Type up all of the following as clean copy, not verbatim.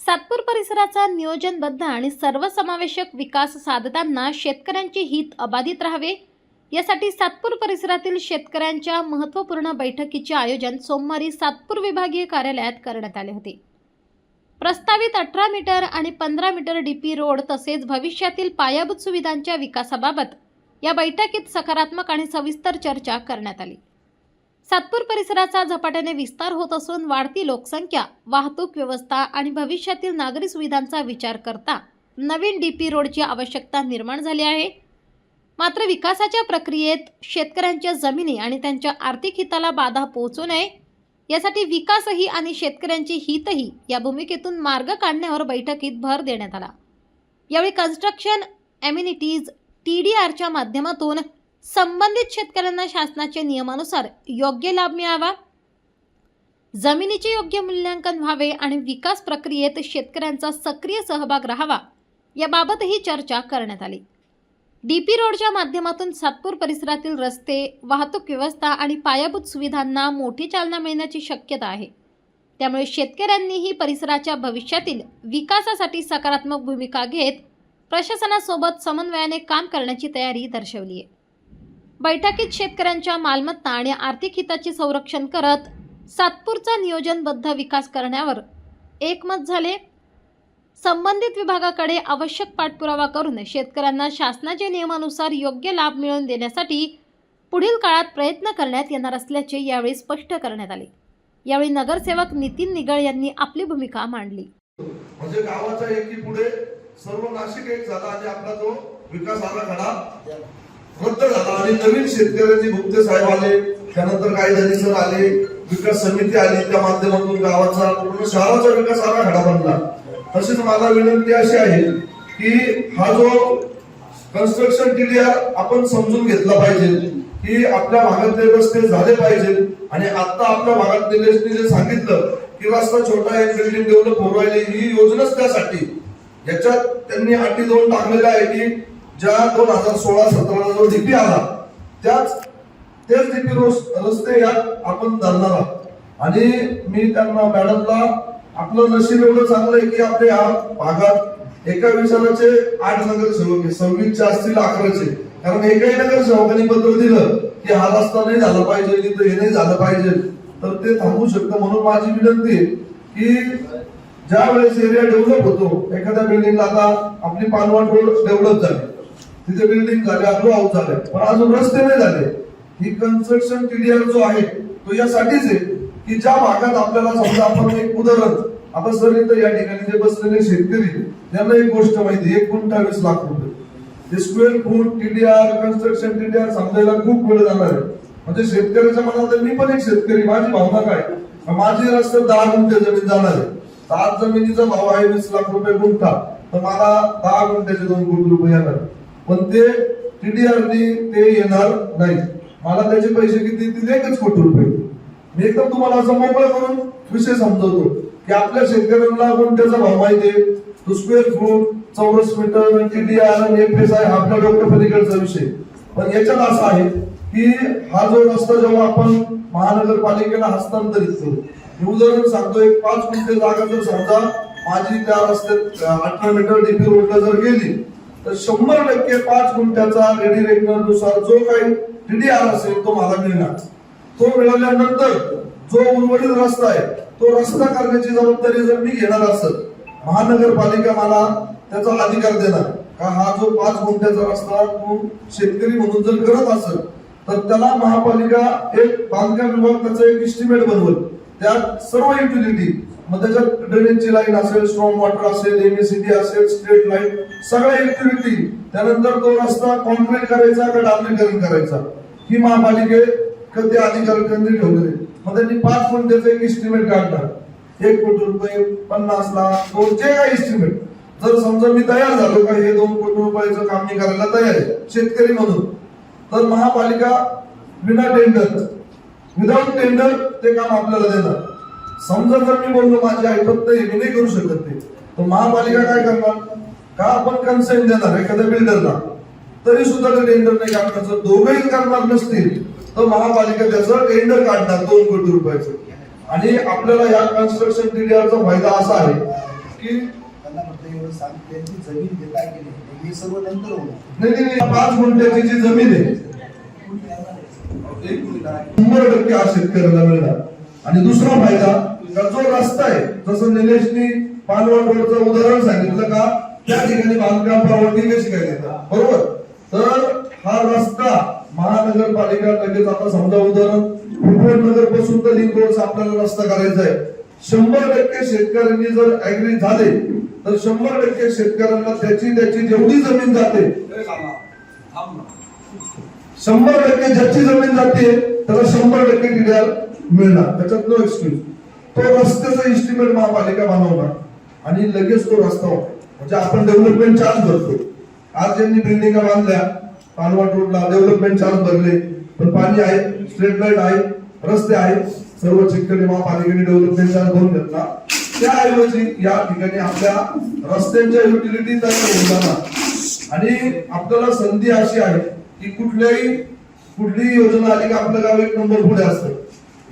सातपूर परिसराचा नियोजनबद्ध आणि सर्वसमावेशक विकास साधताना शेतकऱ्यांचे हित अबाधित राहावे यासाठी सातपूर परिसरातील शेतकऱ्यांच्या महत्त्वपूर्ण बैठकीचे आयोजन सोमवारी सातपूर विभागीय कार्यालयात करण्यात आले होते। प्रस्तावित 18 मीटर आणि 15 मीटर डीपी रोड तसेच भविष्यातील पायाभूत सुविधांच्या विकासाबाबत या बैठकीत सकारात्मक आणि सविस्तर चर्चा करण्यात आली। सातपूर परिसराचा झपाट्याने विस्तार होत असून वाढती लोकसंख्या, वाहतूक व्यवस्था आणि भविष्यातील नागरी सुविधांचा विचार करता नवीन डीपी रोडची आवश्यकता निर्माण झाली आहे। मात्र विकासाच्या प्रक्रियेत शेतकऱ्यांच्या जमिनी आणि त्यांच्या आर्थिक हिताला बाधा पोहोचू नये यासाठी विकासही आणि शेतकऱ्यांचे हितही या भूमिकेतून मार्ग काढण्यावर बैठकीत भर देण्यात आला। यावेळी कन्स्ट्रक्शन एम्युनिटीज TDRच्या माध्यमातून संबंधित शेतकऱ्यांना शासनाच्या नियमानुसार योग्य लाभ मिळावा, जमिनीचे योग्य मूल्यांकन व्हावे आणि विकास प्रक्रियेत शेतकऱ्यांचा सक्रिय सहभाग राहावा याबाबतही चर्चा करण्यात आली। डीपी रोडच्या माध्यमातून सातपूर परिसरातील रस्ते, वाहतूक व्यवस्था आणि पायाभूत सुविधांना मोठी चालना मिळण्याची शक्यता आहे। त्यामुळे शेतकऱ्यांनीही परिसराच्या भविष्यातील विकासासाठी सकारात्मक भूमिका घेत प्रशासनासोबत समन्वयाने काम करण्याची तयारी दर्शवली आहे। बैठकीत शेतकऱ्यांच्या मालमत्ता आणि आर्थिक हिताचे संरक्षण करत सातपूरचा नियोजनबद्ध विकास करण्यावर एकमत झाले। संबंधित विभागाकडे आवश्यक पाठपुरावा करून शेतकऱ्यांना शासनाच्या नियमानुसार योग्य लाभ मिळवून देण्यासाठी पुढील काळात प्रयत्न करण्यात येणार असल्याचे यावेळी स्पष्ट करण्यात आले। यावेळी नगरसेवक नितीन निगळ यांनी आपली भूमिका मांडली। म्हणजे गावाचा एकी पुढे सर्व नाशिक एक झाला आणि आपला जो विकास आराखडा रद्द झाला आणि नवीन शेतकऱ्यांची भुक्ते साहेब आले, त्यानंतर काही धनी सर आले, विकास समिती आली, त्या माध्यमातून गावाचा पूर्ण शहराचा विकास आराखडा बनला। तसेच मला विनंती अशी आहे की हा जो कन्स्ट्रक्शन TDR आपण समजून घेतला पाहिजे की आपल्या भागातले रस्ते झाले पाहिजे आणि आता आपल्या भागात निलेशने जे सांगितलं की रस्ता छोटा आहे, बिल्डिंग डेव्हलप होऊ राहिली, ही योजनाच त्यासाठी। याच्यात त्यांनी अटी दोन टाकलेल्या आहे की ज्या 2016-17 जो डीपी आला तेच डीपी रस्ते यात आपण धरणार आहोत। आणि मी त्यांना मॅडमला आपलं नशीब एवढं चांगलं आहे की आपल्या या भागात एका विषयाचे 8 नगरसेवक आहे, 26चे असतील 11चे, कारण एकाही नगरसेवकांनी पत्र दिलं की हा रस्ता नाही झाला पाहिजे, तिथं हे नाही झालं पाहिजे तर ते थांबू शकतं। म्हणून माझी विनंती आहे की ज्या वेळेस एरिया डेव्हलप होतो, एखाद्या बिल्डिंगला आता आपली पानवाट रोड डेव्हलप झाली, तिथे बिल्डिंग झाले, अग्रो हाऊस झाले, पण अजून रस्ते नाही झाले। ही कन्स्ट्रक्शन TDR जो आहे तो यासाठीच आहे की ज्या भागात आपल्याला समजा आपण एक उदाहरण आता सर इथं या ठिकाणी जे बसलेले शेतकरी त्यांना एक गोष्ट माहिती, 1 गुंठा 20 लाख रुपये, ते square foot TDR construction TDR समजायला खूप वेळ जाणार आहे। म्हणजे शेतकऱ्याच्या मनात मी पण एक शेतकरी, माझी भावना काय, माझी रस्ता 10 गुंठे जमीन जाणार आहे, तर आज जमिनीचा भाव आहे 20 लाख रुपये गुंठा, तर मला 10 गुंठ्याचे 2 कोटी रुपये येणार, पण ते TDR ते येणार नाही। मला त्याचे पैसे किती, 1 कोटी रुपये। मी एकदम तुम्हाला असं मोकळं करून विषय समजवतो की आपल्या शेतकऱ्यांना गुंठ्याचा भाव माहिती आहे, तो स्क्वेअर फूट, चौरस मीटर, TDR आणि FSI हा आपल्या डोक्या पलीकडचा विषय। पण याच्यात असं आहे की हा जो रस्ता जेव्हा आपण महानगरपालिकेला हस्तांतरित करू, उदाहरण सांगतो, एक 5 गुंठे जागा जर समजा माझी त्या रस्त्यात 18 मीटर डीपी रोडला जर गेली तर 100% 5 गुंठ्याचा रेडी रेकनर नुसार जो काही TDR असेल तो मला मिळणार। तो मिळाल्यानंतर जो उर्वरित रस्ता आहे तो रस्ता करण्याची जबाबदारी जर मी घेणार असेल, महानगरपालिका मला त्याचा अधिकार देणार का हा जो 5 गुंठ्याचा रस्ता तू शेतकरी म्हणून जर करत असेल तर त्याला महापालिका एक बांधकाम विभाग त्याचा एक एस्टिमेट बनवल, त्यात सर्व युटिलिटी, मग त्याच्यात ड्रेनेजची लाईन असेल, स्ट्रॉंग वॉटर असेल, MACD असेल, स्ट्रीट लाईट, सगळ्या युटिलिटी, त्यानंतर तो रस्ता कॉन्क्रीट करायचा का डांबरीकरण करायचा ही महापालिकेकडे अधिकार केंद्रीय ठेवलेले। मग त्यांनी 5 गुंठ्याचं एक एस्टिमेट काढणार, 1 कोटी रुपये, 50 लाख, जे काही एस्टिमेट, जर समजा मी तयार झालो का हे 2 कोटी रुपयाचं काम मी करायला तयार आहे शेतकरी म्हणून, तर महापालिका विना टेंडर, विदाउट टेंडर ते काम आपल्याला देणार। समजा जर मी बोललो माझी ऐपत नाही, मी नाही करू शकत ते, तर महापालिका काय करणार का आपण कन्सेंट देणार एखाद्या बिल्डरला, तरी सुद्धा ते टेंडर नाही काढणार। जर दोघेही करणार नसतील तर महापालिका त्याचं टेंडर काढणार 2 कोटी रुपयाचं। आणि आपल्याला या कन्स्ट्रक्शन TDRचा फायदा असा आहे की त्यांना म्हटलं एवढं सांग त्यांची जमीन जे काय केली हे सर्व नंतर होणार. नाही 5 गुंठ्याची जी जमीन आहे 100% आज शेतकऱ्याला मिळणार. आणि दुसरा फायदा का जो रस्ता आहे, जसं निलेशनी पानवड रोडचं उदाहरण सांगितलं का त्या ठिकाणी बांधकाम परवानगी कशी काय देतात, बरोबर. तर हा रस्ता महानगरपालिका लगेच आता समजा उदाहरण नगर पासून तर लिंक रोड आपल्याला रस्ता करायचा आहे. 100% शेतकऱ्यांनी जर ऍग्री झाले तर 100% शेतकऱ्यांना त्याची जेवढी जमीन जाते 100% ज्याची जमीन जाते त्याला 100% TDR मिळणार. त्याच्यात नो एक्सक्यूज. तो रस्त्याचा एस्टिमेट महापालिका बनवणार आणि लगेच तो रस्ता होतो. म्हणजे आपण डेव्हलपमेंट चार्ज भरतो. आज ज्यांनी बिल्डिंगा बांधल्या पानवड रोडला डेव्हलपमेंट चार्ज भरले, पण पाणी आहे, स्ट्रीट लाईट आहे, रस्ते आहेत, सर्व ठिकाणी महापालिकेने डेव्हलपमेंट चार्ज भरून घेतला. त्याऐवजी या ठिकाणी आपल्या रस्त्यांच्या युटिलिटी तयार होऊन जाणार. आणि आपल्याला संधी अशी आहे की कुठलीही योजना आली की आपलं गाव 1 नंबर पुढे असतं.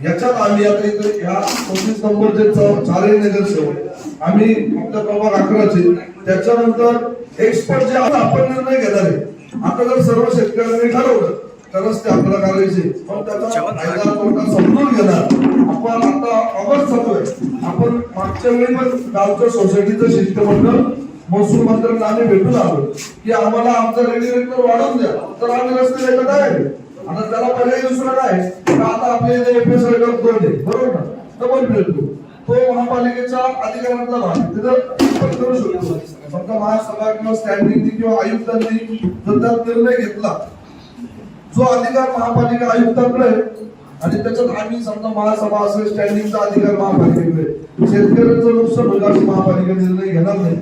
याच्यात आम्ही आता इथे ह्या 25 नंबरचे 4 नगरसेवक आम्ही आपल्या प्रभाग 11चे, त्याच्यानंतर एक्सपर्ट जे आपण निर्णय घेणार आहे. आता जर सर्व शेतकऱ्यांनी ठरवलं तर रस्ते आपल्याला करायचे, पण त्याचा फायदा तोटा समजून घेणार. आपण आता ऑगस्ट चालू आहे. आपण मागच्या वेळी पण गावच्या सोसायटीचं शिष्टमंडळ महसूल मंत्र्यांना आम्ही भेटून आलो की आम्हाला आमचा रेग्युलेटर वाढवून द्या, तर आम्ही रस्ते देण्यात आहे. आता त्याला पर्याय दुसरा काय तर आता आपले FSI दोन आहे, बरोबर ना, डबल मिळतो. तो महापालिकेच्या अधिकारातला भाग आहे, तिथं आपण करू शकतो. फक्त महासभा किंवा स्टँडिंग किंवा आयुक्तांनी जर त्यात निर्णय घेतला, जो अधिकार महापालिका आयुक्तांकडे आहे आणि त्याच्यात आम्ही समजा महासभा असेल, स्टँडिंगचा अधिकार महापालिकेकडे, शेतकऱ्यांचं नुकसान होईल असं महापालिका निर्णय घेणार नाही.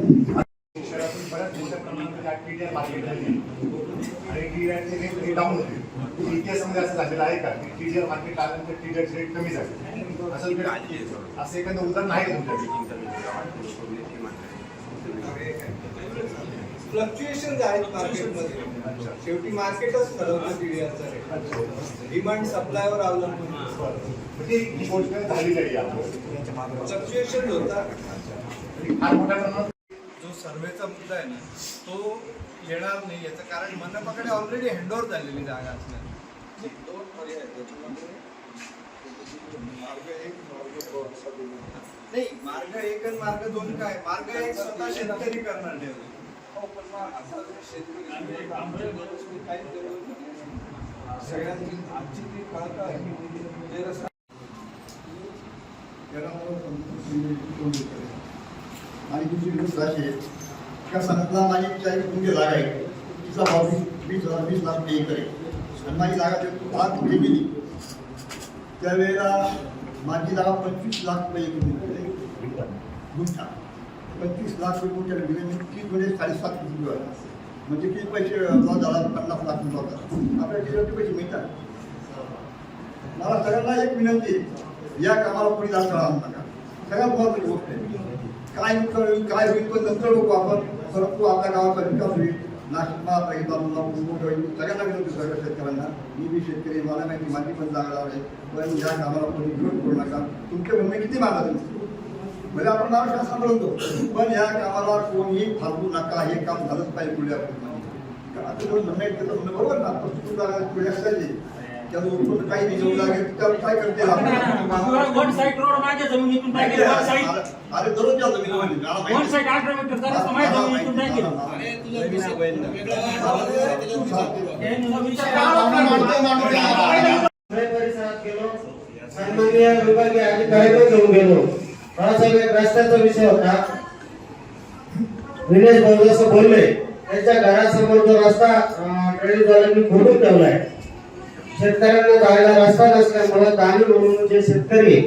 इतिहासामध्ये असं झालेलं आहे का TDR मार्केट आल्यानंतर TDR रेट कमी झाले असं एखादं उदाहरण आहे फ्लक्च्युएशन आहेत मार्केटमध्ये. शेवटी मार्केटच ठरवतं TDRचा रेट. डिमांड सप्लायवर अवलंबून ही गोष्ट झालेली आहे. फ्लक्च्युएशन होता. फार मोठ्या प्रमाणात जो सर्वेचा मुद्दा आहे ना तो येणार नाही. याचं कारण मनपाकडे ऑलरेडी हँडओव्हर झालेली जागा असणार. 2 पर्याय आहेत त्याच्यामध्ये. नाही, मार्ग 1 आणि मार्ग 2 काय? मार्ग 1 स्वतः शेतकरी करणार डेव्हलप. सगळ्यांची आजची ती काळ आहे जे रस्ता आणि दुसरी गोष्ट अशी आहे का समजा माझी 40 गुंठे जागा आहे, तिचा भाव 20 लाख रुपये एकर आहे आणि माझी जागा 10 गुंठे गेली, त्यावेळेला माझी जागा 25 लाख रुपये गुंठा. 25 लाख रुपये गुंठ्याला गेले म्हणजे 30 म्हणजे 7.5 कोटी रुपये. म्हणजे किती पैसे लॉस झाला? 50 लाख रुपये होता. आपल्याला किती पैसे मिळतात? मला सगळ्यांना एक विनंती आहे, या कामाला कोणी जास्त राहू नका. सगळ्यात महत्त्वाची गोष्ट आहे काय नुकसान होईल काय होईल पण नंतर लोक आपण, परंतु आपल्या गावाचा विकास होईल. नाशिकला होईल. सगळ्यांना विनंती, सगळ्या शेतकऱ्यांना, मी बी शेतकरी, मला माहिती माझी पण जागा आहे, पण या कामाला कोणी विरोध करू नका. तुमचे म्हणणे किती मागा तुम्ही म्हणजे आपण नाव शासन म्हणतो, पण या कामाला कोणी थांबू नका. हे काम झालंच पाहिजे पुढे. आता कोणी म्हणणं आहे त्याचं म्हणणं बरोबर ना. पस्तीस जागा पुढे असायची त्याचं उत्पन्न काही निघू लागेल त्यावर काय करते अरे दररोज या जमीन सन्माननीय विभागीय अधिकारी घेऊन गेलो. रस्त्याचा विषय होता. विनेश भाऊ जसं बोलले त्यांच्या घरासमोर जो रस्ता ड्रेनेजवाल्यांनी खोदून ठेवलाय, शेतकऱ्यांना जायला रस्ता नसल्यामुळे दानी म्हणून जे शेतकरी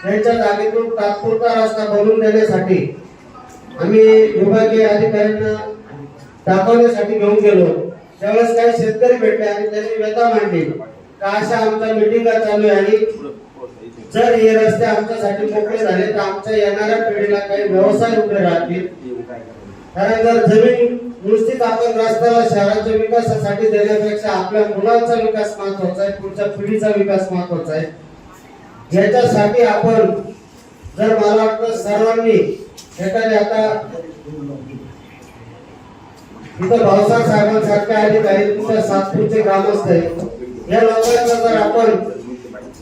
त्यांच्या जागेतून तात्पुरता रस्ता बनवून देण्यासाठी आम्ही विभागीय अधिकाऱ्यांना दाखवण्यासाठी घेऊन गेलो. त्यावेळेस काही शेतकरी भेटले आणि त्यांनी व्यथा मांडली का अशा आमच्या मिटिंगा चालू आहे आणि जर हे रस्ते आमच्यासाठी मोकळे झाले तर आमच्या येणाऱ्या पिढीला काही व्यवसाय उभे राहतील. कारण जर जमीन नुसतीच आपण रस्त्याला शहराच्या विकासासाठी देण्यापेक्षा आपल्या मुलांचा विकास महत्वाचा आहे, पुढच्या पिढीचा विकास महत्वाचा आहे. याच्यासाठी आपण जर मला वाटतं सर्वांनी एखाद्या आता इथं भाऊसाहेब साहेबांसारख्या अधिकारी तुमच्या सातपूरचे ग्रामस्थ आहे या लोकांचा जर आपण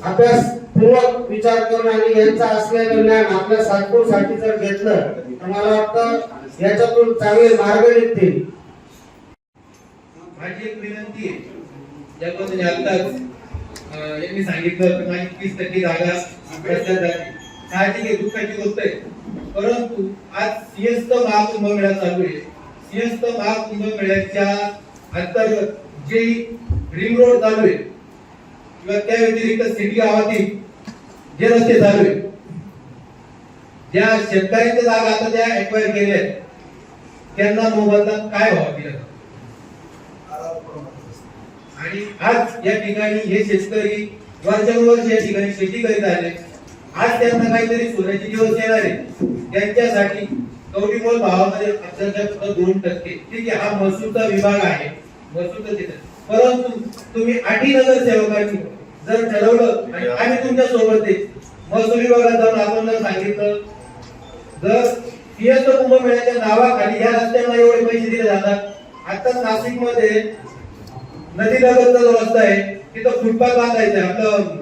अभ्यासपूर्वक विचार करून आणि यांचा असलेलं ज्ञान आपल्या सातपूरसाठी जर घेतलं तर मला वाटतं याच्यातून चांगले मार्ग निघतील. माझी एक विनंती आहे ज्या पद्धतीने आताच यांनी सांगितलं की माझी 30% जागा रस्त्यात जाते. साहजिक आहे, दुःखाची गोष्ट आहे. परंतु आज सिंहस्थ महाकुंभमेळा चालू आहे. सिंहस्थ महाकुंभमेळ्याच्या अंतर्गत जे रिंग रोड चालू आहे किंवा त्या व्यतिरिक्त सिटी गावातील जे रस्ते चालू आहे, ज्या शेतकऱ्यांच्या जागा आता त्या एक्वायर केल्या आहेत त्यांना मोबदला काय भाव दिला जातो? आणि आज या ठिकाणी हे शेतकरी वर्षानुवर्ष या ठिकाणी शेती करीत आले. आज त्यांना काहीतरी सोन्याचे दिवस येणार आहे. त्यांच्यासाठी कवडीमोल भावामध्ये अक्षरशः 2% ठीक आहे, हा महसूलचा विभाग आहे, महसूलचा तिथे. परंतु तुम्ही 8 नगरसेवकांनी जर ठरवलं आणि आम्ही तुमच्या सोबत आहे, महसूल विभागात जाऊन आपण जर सांगितलं जर सिंहस्थ कुंभमेळ्याच्या नावाखाली या रस्त्यांना एवढे पैसे दिले जातात. आता नाशिक मध्ये नदी लगतचा जो रस्ता आहे तिथं फुटपाथ बांधायचं आहे, आपलं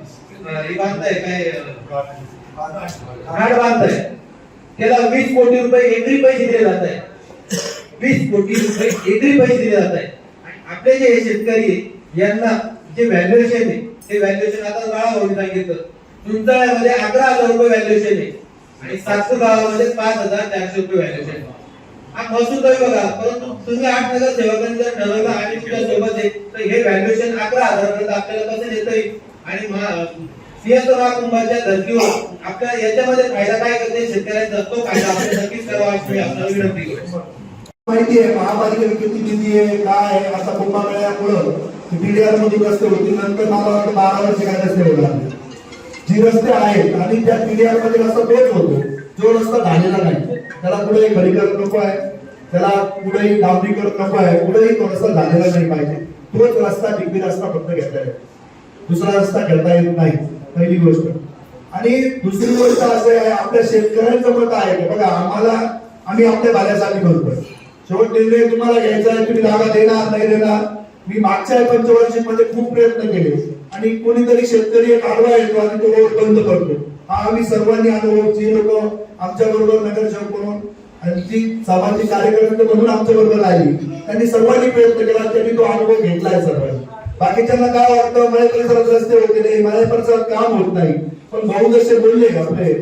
हे बांधताय काय घाट बांधताय, त्याला 20 कोटी रुपये एकरी पैसे दिले जात आहे. 20 कोटी रुपये एकरी पैसे दिले जात आहे. आणि आपले जे शेतकरी यांना जे व्हॅल्युएशन आहे ते व्हॅल्युएशन आता बाळाभाऊनी सांगितलं तुमच्यामध्ये 11,000 रुपये व्हॅल्युएशन आहे आणि सातपूर गावामध्ये 5,400 रुपये व्हॅल्युएशन आहे. हा महसूल तरी बघा. परंतु तुम्ही 8 नगरसेवकांनी जर ठरवलं आणि तुमच्या सोबत आहे तर हे व्हॅल्युएशन 11,000 पर्यंत आपल्याला कसं देता येईल? आणि सिंहस्थ महाकुंभाच्या धर्तीवर आपल्याला याच्यामध्ये फायदा काय करते शेतकऱ्यांचा तो फायदा आपण नक्कीच करावा अशी आपल्याला विनंती करतो. माहिती आहे महापालिका किती निधी आहे काय आहे. आता कुंभमेळ्यामुळं DDR मधून रस्ते होतील, नंतर मला वाटतं 12 वर्ष काय रस्ते होणार. जी रस्ते आहेत आणि त्या DDR मध्ये रस्ता तोच होतो जो रस्ता झालेला नाही. त्याला पुढे खडीकरण नको आहे, त्याला पुढे डांबरीकरण नको आहे, पुढेही तो रस्ता झालेला नाही पाहिजे. तोच रस्ता डिग्री रस्ता फक्त घेतलेला आहे, दुसरा रस्ता घेता येत नाही. पहिली गोष्ट. आणि दुसरी गोष्ट असं आहे आपल्या शेतकऱ्यांचं मत आहे की बघा आम्ही आपल्या भाल्यासाठी करतोय. शेवट निर्णय तुम्हाला घ्यायचा आहे, तुम्ही जागा देणार नाही देणार. मी मागच्या पंचवार्षिक मध्ये खूप प्रयत्न केले आणि कोणीतरी शेतकरी एक आडवा येतो आणि तो रोड बंद करतो. हा आम्ही सर्वांनी अनुभव, जी लोक आमच्या बरोबर नगरसेवक म्हणून आणि जी सामाजिक कार्यकर्ते म्हणून आमच्या बरोबर आली त्यांनी सर्वांनी प्रयत्न केला, त्यांनी तो अनुभव घेतलाय सर्वांनी. बाकीच्यांना काय वाटतं माझ्या परिसरात रस्ते होते नाही, माझ्या परिसरात काम होत नाही, पण भाऊ जसे बोलले आपले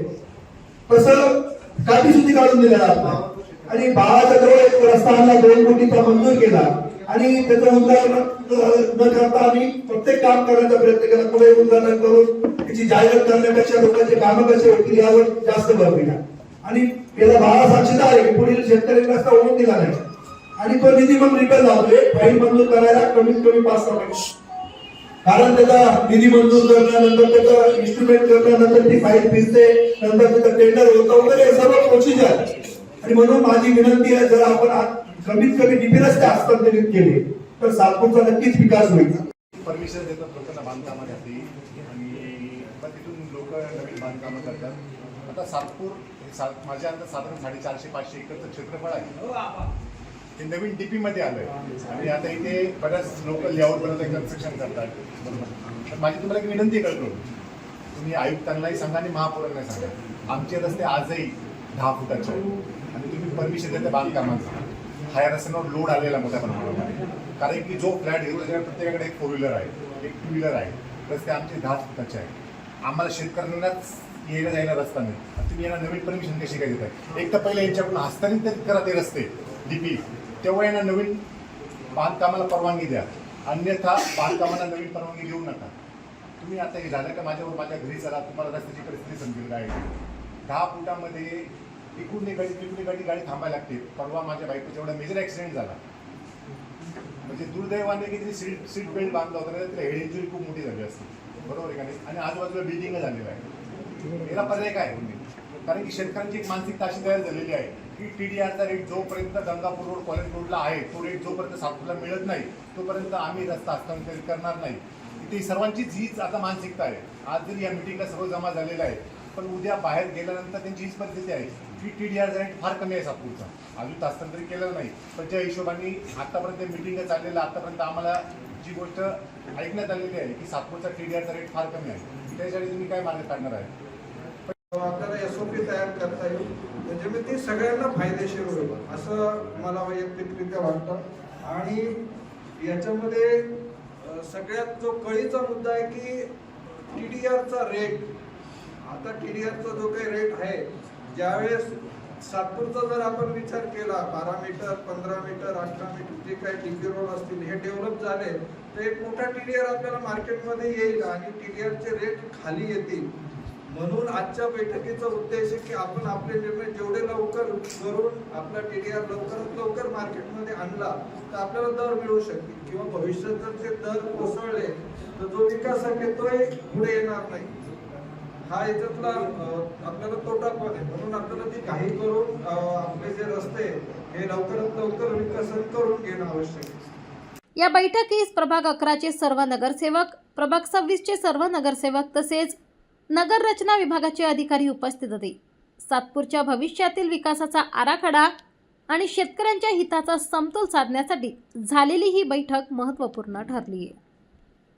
तसं काठी सुद्धा काढून दिलेला आपला. आणि बाळाच्या जवळ एक रस्ता आणला, 2 कोटीचा मंजूर केला आणि त्याचं उद्घाटन न करता आम्ही प्रत्येक काम करण्याचा प्रयत्न केला. पुढे उद्घाटन करून त्याची जाहिरात करण्यापेक्षा लोकांचे कामं कसे होतील यावर जास्त भर दिला. आणि याला बाळा साक्षीदार आहे की पुढील शेतकरी रस्ता होऊन दिला नाही आणि तो निधी मग रिटर्न जातोय. फाईल मंजूर करायला कमीत कमी 5-6 महिने, कारण त्याचा निधी मंजूर करण्यानंतर त्याचं इन्स्ट्रुमेंट करण्यानंतर ती फाईल फिरते, नंतर त्याचं टेंडर होतं वगैरे सर्व प्रोसिजर. आणि म्हणून माझी विनंती आहे जर आपण कमीत कमी डीपी रस्ते हस्तांतरित केले तर सातपूरचा नक्कीच विकास होईल. परमिशन देतात लोकांना बांधकामासाठी आणि मग तिथून लोक नवीन बांधकामं करतात. आता सातपूर माझ्या अंदाज साधारण 450-500 एकरचं क्षेत्रफळ आहे. ते नवीन डीपी मध्ये आलंय आणि आता इथे बऱ्याच लोक लेआउट बनवतात, कन्स्ट्रक्शन करतात. बरोबर. माझी तुम्हाला एक विनंती करतो, तुम्ही आयुक्तांनाही सांगा आणि महापौरांनाही सांगा आमचे रस्ते आजही 10 फुटाचे आहेत आणि तुम्ही परमिशन देता बांधकामांचा. हायर रस्त्यांवर लोड आलेला मोठ्या प्रमाणामध्ये, कारण की जो फ्लॅट घेतो त्याच्याकडे प्रत्येकाकडे एक 4 व्हीलर आहे, एक 2 व्हीलर आहे. रस्ते आमचे 10 फुटाचे आहेत. आम्हाला शेतकऱ्यांनाच यायला जायला रस्ता नाही. तुम्ही यांना नवीन परमिशन कशी काय देताय? एक तर पहिले यांच्याकडून हस्तांतरित करा ते रस्ते डीपी, तेव्हा यांना नवीन बांधकामाला परवानगी द्या. अन्यथा बांधकामाला नवीन परवानगी देऊ नका. तुम्ही आता हे झालं का माझ्या घरी चला, तुम्हाला रस्त्याची परिस्थिती समजेल काय. 10 फुटामध्ये इकडून एक गाडी थांबायला लागते. परवा माझ्या बायकोचा एवढा मेजर ऍक्सिडेंट झाला, म्हणजे दुर्दैवाने की तिने सीट बेल्ट बांधला होता ना, तिला हेड इंजुरी खूप मोठी झाली असते. बरोबर आहे का नाही? आणि आजूबाजूला बिल्डिंग झालेलं आहे. याला पर्याय काय? कारण की शेतकऱ्यांची एक मानसिकता अशी तयार झालेली आहे की TDRचा रेट जोपर्यंत गंगापूर रोड कॉलेज रोडला आहे तो रेट जोपर्यंत सातपूरला मिळत नाही तोपर्यंत आम्ही रस्ता हस्तांतरित करणार नाही. इथे सर्वांचीच हीच आता मानसिकता आहे. आज जरी या मिटिंगला सर्व जमा झालेला आहे, पण उद्या बाहेर गेल्यानंतर त्यांची हीच परिस्थिती आहे. TDR रेट फार कमी आहे सातपूरचा, अजून हस्तांतरित केलेलं नाही. पण ज्या हिशोबाने आतापर्यंत मिटिंग चाललेलं आतापर्यंत आम्हाला जी गोष्ट ऐकण्यात आलेली आहे की सातपूरचा TDRचा रेट फार कमी आहे, त्यासाठी तुम्ही काय मार्ग काढणार आहे? आपल्याला SOP तयार करता येईल, म्हणजे मी ती सगळ्यांना फायदेशीर होईल असं मला वैयक्तिकरित्या वाटतं. आणि याच्यामध्ये सगळ्यात जो कळीचा मुद्दा आहे की TDRचा रेट, आता TDRचा जो काही रेट आहे, ज्यावेळेस सातपूरचा जर आपण विचार केला 12 मीटर 15 मीटर 18 मीटर जे काही DP रोड असतील हे डेव्हलप झाले तर एक मोठा TDR आपल्याला मार्केटमध्ये येईल आणि TDRचे रेट खाली येतील. म्हणून आजच्या बैठकीचा उद्देश आहे की आपण आपले निर्णय जेवढे लवकर करून आपला TDR लवकरात लवकर मार्केटमध्ये आणला तर आपल्याला दर मिळू शकतील, किंवा भविष्यात जर ते दर कोसळले तर जो विकास आहे तोही पुढे येणार नाही. हा याच्यातला आपल्याला तोटा पण आहे. म्हणून आपल्याला ती घाई करून आपले जे रस्ते हे लवकरात लवकर विकसन करून घेणं आवश्यक आहे. या बैठकीस प्रभाग 11चे सर्व नगरसेवक, प्रभाग 26चे सर्व नगरसेवक तसेच नगर रचना विभागाचे अधिकारी उपस्थित होते. सातपूरच्या भविष्यातील विकासाचा आराखडा आणि शेतकऱ्यांच्या हिताचा समतोल साधण्यासाठी झालेली ही बैठक महत्त्वपूर्ण ठरली आहे.